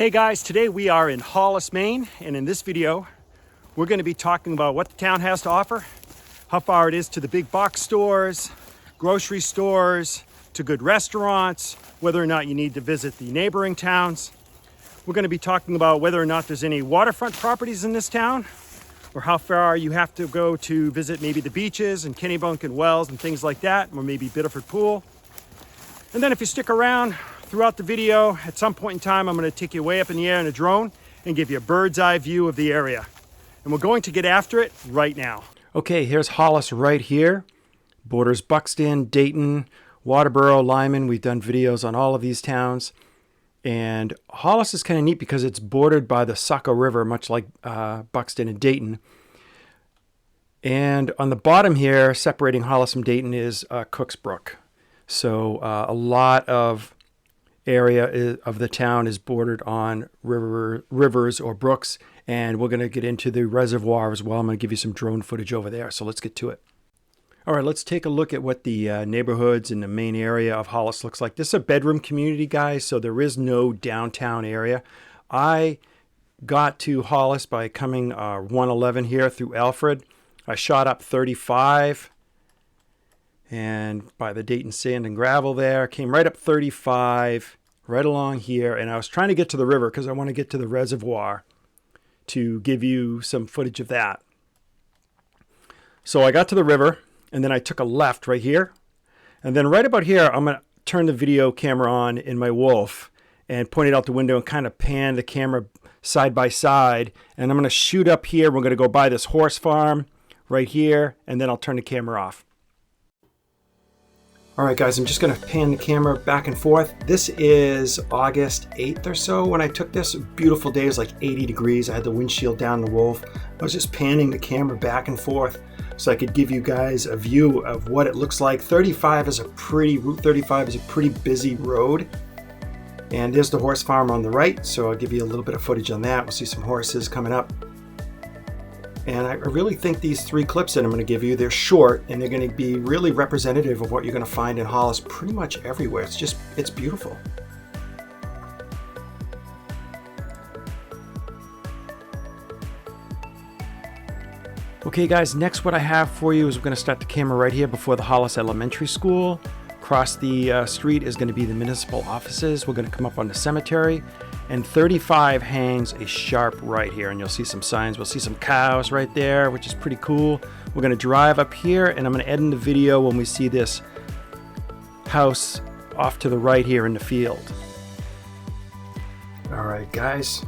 Hey guys, today we are in Hollis, Maine, and in this video we're going to be talking about what the town has to offer, how far it is to the big box stores, grocery stores, to good restaurants, whether or not you need to visit the neighboring towns. We're going to be talking about whether or not there's any waterfront properties in this town, or how far you have to go to visit maybe the beaches and Kennebunk and Wells and things like that, or maybe Biddeford Pool. And then if you stick around throughout the video, at some point in time, I'm going to take you way up in the air in a drone and give you a bird's eye view of the area. And we're going to get after it right now. Okay, here's Hollis right here. Borders Buxton, Dayton, Waterboro, Lyman. We've done videos on all of these towns. And Hollis is kind of neat because it's bordered by the Saco River, much like Buxton and Dayton. And on the bottom here, separating Hollis from Dayton, is Cooks Brook. So a lot of area of the town is bordered on rivers or brooks, and we're going to get into the reservoir as well. I'm going to give you some drone footage over there, so let's get to it. All right, let's take a look at what the neighborhoods in the main area of Hollis looks like. This is a bedroom community, guys, so there is no downtown area. I got to Hollis by coming 111 here through Alfred. I shot up 35 and by the Dayton Sand and Gravel there, came right up 35, right along here, and I was trying to get to the river because I want to get to the reservoir to give you some footage of that. So I got to the river, and then I took a left right here, and then right about here, I'm going to turn the video camera on in my Wolf and point it out the window and kind of pan the camera side by side, and I'm going to shoot up here. We're going to go by this horse farm right here, and then I'll turn the camera off. All right, guys, I'm just going to pan the camera back and forth. This is August 8th or so when I took this. Beautiful day. It was like 80 degrees. I had the windshield down the Wolf. I was just panning the camera back and forth so I could give you guys a view of what it looks like. Route 35 is a pretty busy road. And there's the horse farm on the right, so I'll give you a little bit of footage on that. We'll see some horses coming up. And I really think these three clips that I'm going to give you, they're short, and they're going to be really representative of what you're going to find in Hollis pretty much everywhere. It's beautiful. Okay, guys, next what I have for you is we're going to start the camera right here before the Hollis Elementary School. Across the street is going to be the municipal offices. We're going to come up on the cemetery. And 35 hangs a sharp right here, and you'll see some signs. We'll see some cows right there, which is pretty cool. We're going to drive up here, and I'm going to end the video when we see this house off to the right here in the field. All right, guys.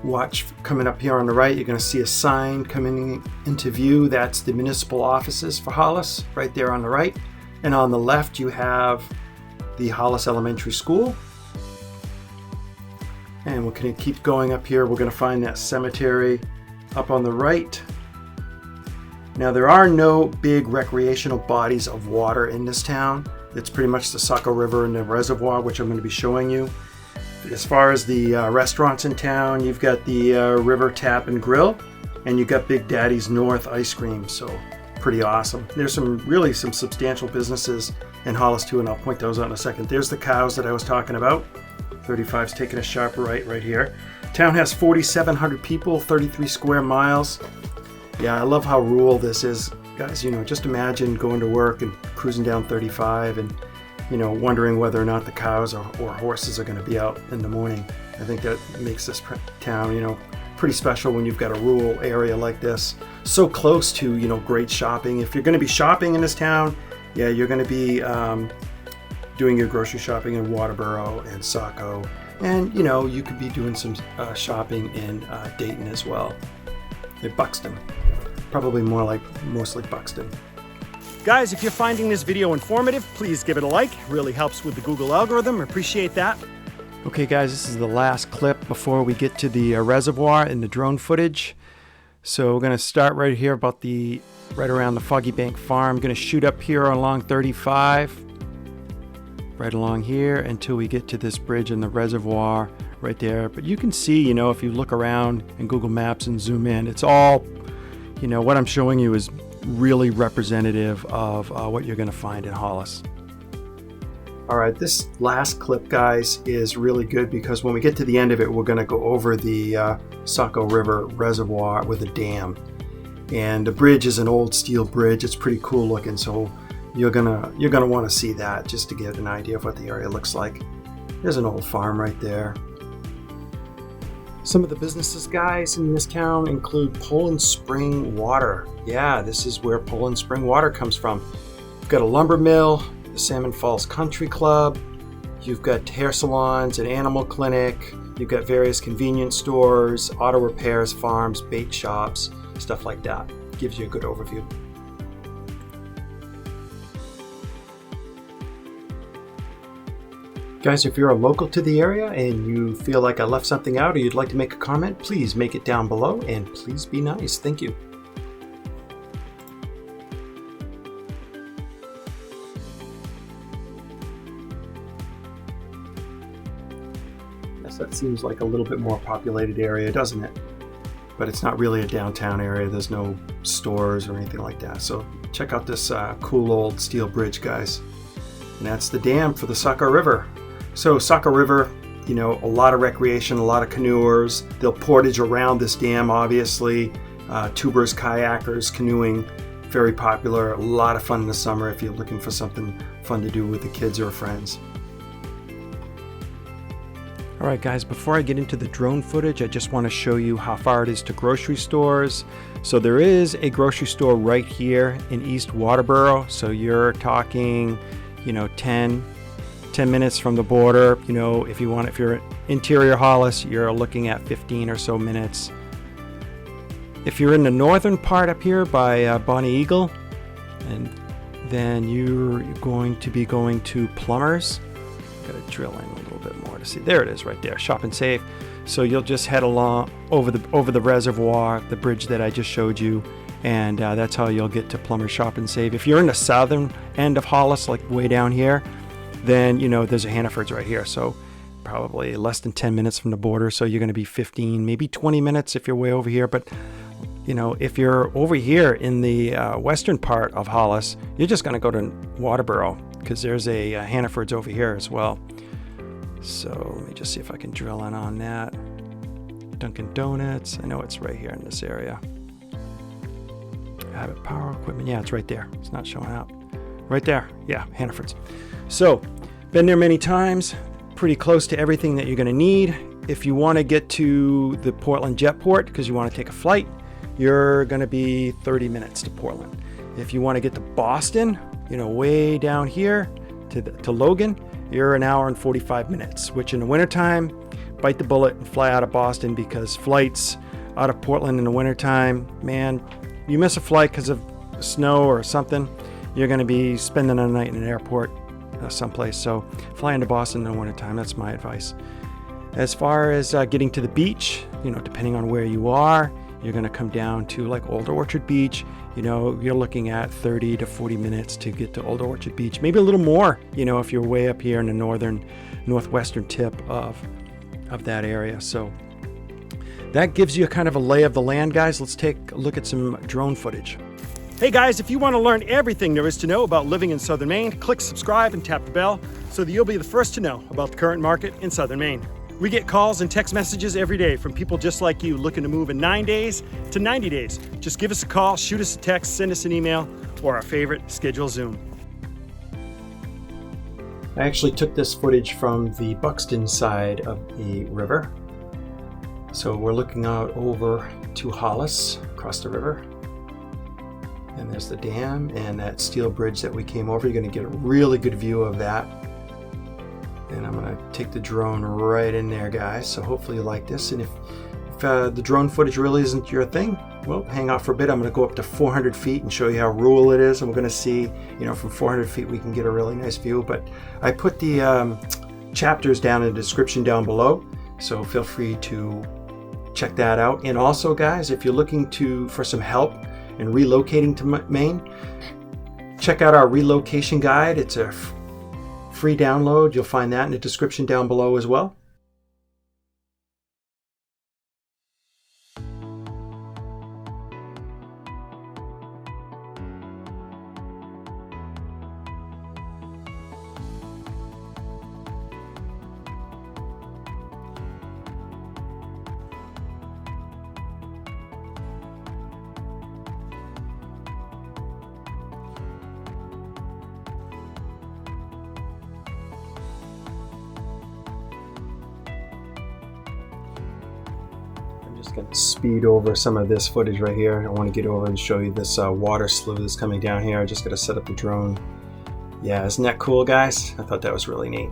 Watch coming up here on the right. You're going to see a sign coming into view. That's the municipal offices for Hollis right there on the right. And on the left, you have the Hollis Elementary School. And we're going to keep going up here. We're going to find that cemetery up on the right. Now, there are no big recreational bodies of water in this town. It's pretty much the Saco River and the reservoir, which I'm going to be showing you. As far as the restaurants in town, you've got the River Tap and Grill, and you've got Big Daddy's North Ice Cream, so pretty awesome. There's some substantial businesses in Hollis too, and I'll point those out in a second. There's the cows that I was talking about. 35's taking a sharp right here. Town has 4,700 people, 33 square miles. Yeah, I love how rural this is. Guys, just imagine going to work and cruising down 35 and, wondering whether or not the cows or horses are going to be out in the morning. I think that makes this town, pretty special when you've got a rural area like this. So close to, great shopping. If you're going to be shopping in this town, yeah, you're going to be doing your grocery shopping in Waterboro and Saco, and you could be doing some shopping in Dayton as well, in Buxton, probably mostly Buxton. Guys, if you're finding this video informative, please give it a like. It really helps with the Google algorithm. Appreciate that. Okay, guys, this is the last clip before we get to the reservoir and the drone footage. So we're going to start right here right around the Foggy Bank Farm. I'm going to shoot up here along 35. Right along here until we get to this bridge and the reservoir right there. But you can see, if you look around in Google Maps and zoom in, it's all, what I'm showing you is really representative of what you're going to find in Hollis. All right, this last clip, guys, is really good because when we get to the end of it, we're going to go over the Saco River reservoir with a dam. And the bridge is an old steel bridge. It's pretty cool looking, so you're gonna want to see that just to get an idea of what the area looks like. There's an old farm right there. Some of the businesses, guys, in this town include Poland Spring Water. Yeah, this is where Poland Spring Water comes from. You've got a lumber mill, the Salmon Falls Country Club. You've got hair salons, an animal clinic. You've got various convenience stores, auto repairs, farms, bait shops, stuff like that. Gives you a good overview. Guys, if you're a local to the area and you feel like I left something out or you'd like to make a comment, please make it down below and please be nice. Thank you. Yes, that seems like a little bit more populated area, doesn't it? But it's not really a downtown area. There's no stores or anything like that. So check out this cool old steel bridge, guys. And that's the dam for the Saco River. So Saco River, you know, a lot of recreation, a lot of canoers. They'll portage around this dam, obviously. Tubers, kayakers, canoeing, very popular. A lot of fun in the summer if you're looking for something fun to do with the kids or friends. All right, guys, before I get into the drone footage, I just want to show you how far it is to grocery stores. So there is a grocery store right here in East Waterboro. So you're talking, you know, 10 minutes from the border. You know, if you're interior Hollis, you're looking at 15 or so minutes. If you're in the northern part up here by Bonnie Eagle, and then you're going to be going to Plumbers. Got to drill in a little bit more to see. There it is right there, Shop and Save. So you'll just head along over the reservoir, the bridge that I just showed you, and that's how you'll get to Plumbers Shop and Save. If you're in the southern end of Hollis, like way down here, then you know there's a Hannaford's right here. So probably less than 10 minutes from the border. So you're going to be 15, maybe 20 minutes if you're way over here. But you know, if you're over here in the western part of Hollis, you're just going to go to Waterboro because there's a Hannaford's over here as well. So let me just see if I can drill in on that. Dunkin' Donuts. I know it's right here in this area. Abbott Power Equipment. Yeah, it's right there. It's not showing up. Right there. Yeah, Hannaford's. So, been there many times. Pretty close to everything that you're going to need. If you want to get to the Portland Jetport because you want to take a flight, you're going to be 30 minutes to Portland. If you want to get to Boston, you know, way down here to Logan, you're an hour and 45 minutes, which in the wintertime, bite the bullet and fly out of Boston because flights out of Portland in the wintertime, man, you miss a flight because of snow or something, you're going to be spending a night in an airport someplace. So fly into Boston in the wintertime, that's my advice. As far as getting to the beach, you know, depending on where you are, you're going to come down to like Old Orchard Beach. You know, you're looking at 30 to 40 minutes to get to Old Orchard Beach. Maybe a little more, you know, if you're way up here in the northwestern tip of that area. So that gives you a kind of a lay of the land, guys. Let's take a look at some drone footage. Hey guys, if you want to learn everything there is to know about living in Southern Maine, click subscribe and tap the bell so that you'll be the first to know about the current market in Southern Maine. We get calls and text messages every day from people just like you looking to move in 9 days to 90 days. Just give us a call, shoot us a text, send us an email, or our favorite, schedule Zoom. I actually took this footage from the Buxton side of the river. So we're looking out over to Hollis, across the river. And there's the dam and that steel bridge that we came over. You're going to get a really good view of that. And I'm going to take the drone right in there, guys. So hopefully you like this. And if the drone footage really isn't your thing, well, hang out for a bit. I'm going to go up to 400 feet and show you how rural it is. And we're going to see, you know, from 400 feet we can get a really nice view. But I put the chapters down in the description down below. So feel free to check that out. And also, guys, if you're looking for some help in relocating to Maine, check out our relocation guide. It's a free download. You'll find that in the description down below as well. Gonna speed over some of this footage right here. I want to get over and show you this water slough that's coming down here. I just got to set up the drone. Yeah, isn't that cool, guys? I thought that was really neat.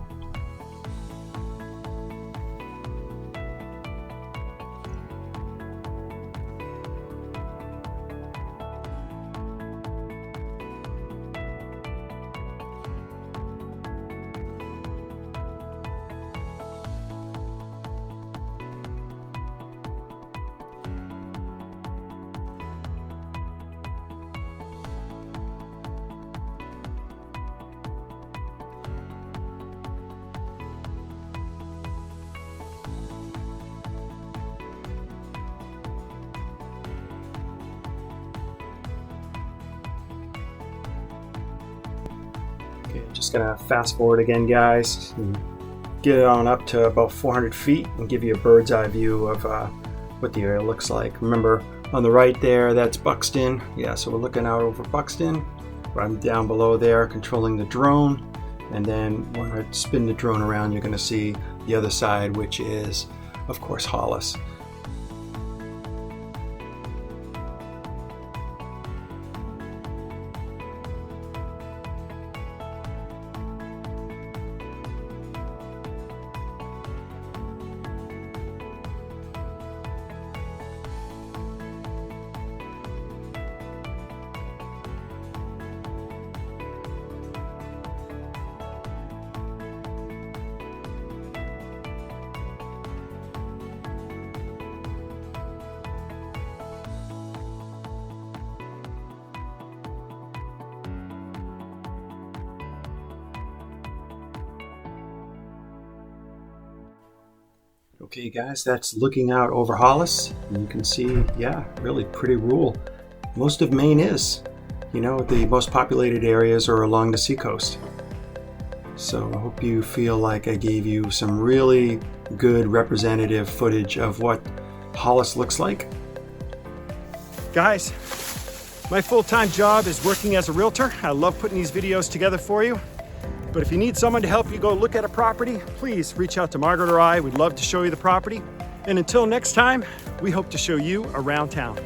Okay, just gonna fast forward again, guys, and get it on up to about 400 feet and give you a bird's eye view of what the area looks like. Remember, on the right there, that's Buxton. Yeah, so we're looking out over Buxton. I'm down below there controlling the drone. And then when I spin the drone around, you're gonna see the other side, which is, of course, Hollis. Okay guys, that's looking out over Hollis, and you can see, yeah, really pretty rural. Most of Maine is. You know, the most populated areas are along the seacoast. So I hope you feel like I gave you some really good representative footage of what Hollis looks like. Guys, my full-time job is working as a realtor. I love putting these videos together for you. But if you need someone to help you go look at a property, please reach out to Margaret or I. We'd love to show you the property. And until next time, we hope to show you around town.